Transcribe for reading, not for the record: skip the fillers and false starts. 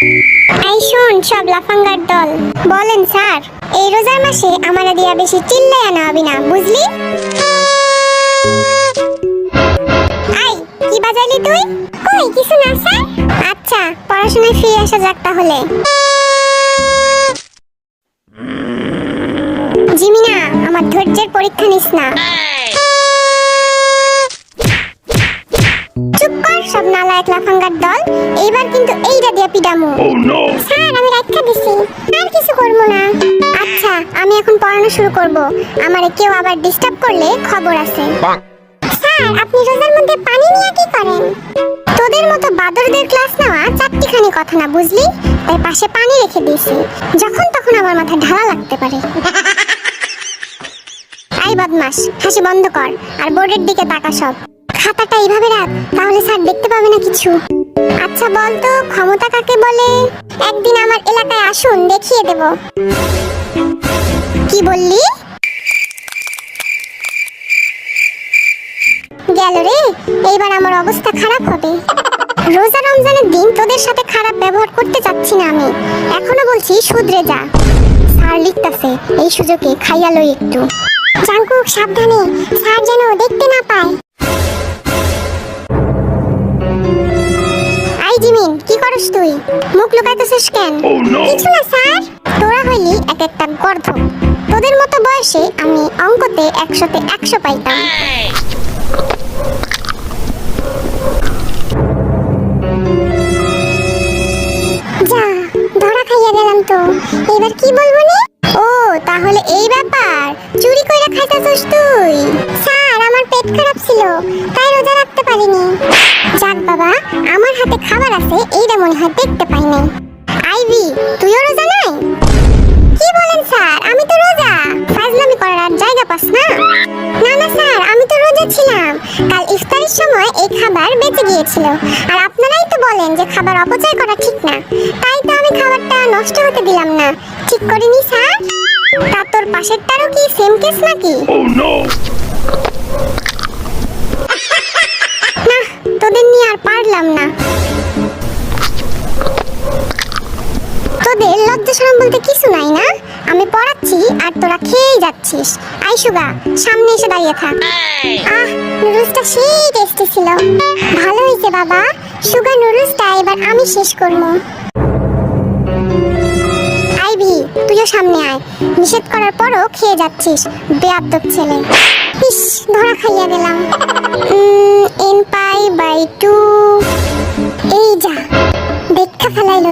এই শোন সব লাফাঙ্গার দল, বলেন স্যার এই রোজার মাসে আমারা দিয়া বেশি চিল্লাই আনা হবি না, বুঝলি? আই কি বাজাইলি তুই? কই কিছু না স্যার। আচ্ছা পড়াশোনায় ফিরে আসা যাক তাহলে। জিমিনা আমার ধৈর্যের পরীক্ষা নিস না। চুপ কর সব নালায়েক লাফাঙ্গার দল, এইবার কিন্তু এইটা দিয়া পিডামু। স্যার আমি রাখা দিছি, আর কিছু করব না। আচ্ছা আমি এখন পড়ানো শুরু করব, আমারে কেউ আবার ডিস্টার্ব করলে খবর আছে। স্যার আপনি রোজার মধ্যে পানি নিয়ে কি করেন? তোদের মতো বাদরদের ক্লাস নেওয়া চারটিখানি কথা না, বুঝলি? তাই পাশে পানি রেখে দিয়েছি, যখন তখন আমার মাথা ঢালা লাগতে পারে। আই বদমাস, হাসি বন্ধ কর আর বোর্ডের দিকে তাকা সব। খাতাটা এইভাবে রাখ, তাহলে স্যার দেখতে পাবে না কিছু। আচ্ছা বল তো ক্ষমতা কাকে বলে? একদিন আমার এলাকায় আসুন, দেখিয়ে দেব। কি বললি? গেল রে, এইবার আমার অবস্থা খারাপ হবে। রোজা রমজানের দিন তোদের সাথে খারাপ ব্যবহার করতে চাচ্ছি না আমি, এখনো বলছি শুধরে যা। স্যার লিখতাছে, এই সুযোগে খাইয়া লই একটু। জাঙ্কুক সাবধানে, স্যার যেন দেখতে না পায়। আই জিমিন কি করস তুই? মুখ লুকাইতেছিস কেন? কিছু না স্যার। তোরা হইলি এক একটা গর্ধ, তোদের মতো বয়সে আমি অঙ্কতে 100-তে 100 পাইতাম। যা ধরা খাইয়া গেলাম তো, এবার কি বলবো নি? ও তাহলে এই ব্যাপার, চুরি কইরা খাইতাছস তুই? স্যার আমার পেট খারাপ ছিল, তাই রোজা রাখতে পারিনি। যাক বাবা, আমার হাতে খাবার আছে, এইটা মনে হয় দেখতে পাই নাই। আইভি তুইও রোজা নাই? কি বলেন স্যার, আমি তো রোজা। ফাজলামি করার আর জায়গা পাস না? না না স্যার আমি তো রোজা ছিলাম, কাল ইফতারের সময় এই খাবার বেঁচে গিয়েছিল, আর আপনারাই তো বলেন যে খাবার অপচয় করা ঠিক না, তাই তো আমি খাবারটা নষ্ট হতে দিলাম না। ঠিক করিনি স্যার? তা তোর পাশেরটারও কি সেম কেস নাকি? না তোদের নিয়ে আর পারলাম না। তোদের লজ্জা শরম বলতে কিছু নাই না? আমি পড়াচ্ছি আর তোরা খেয়েই যাচ্ছিস। আই সুগা সামনে এসে দাঁড়িয়ে থাক। আহ নুডলসটা সেই টেস্টি ছিল। ভালো হয়েছে বাবা, সুগা নুডলসটা এবার আমি শেষ করবো। আইভি তুইও সামনে আয়, নিষেধ করার পরও খেয়ে যাচ্ছিস, বেয়াদব ছেলে। ইস ধরা খাইয়া গেলাম। n π/2 এই যা দেখা ফেলাইলো।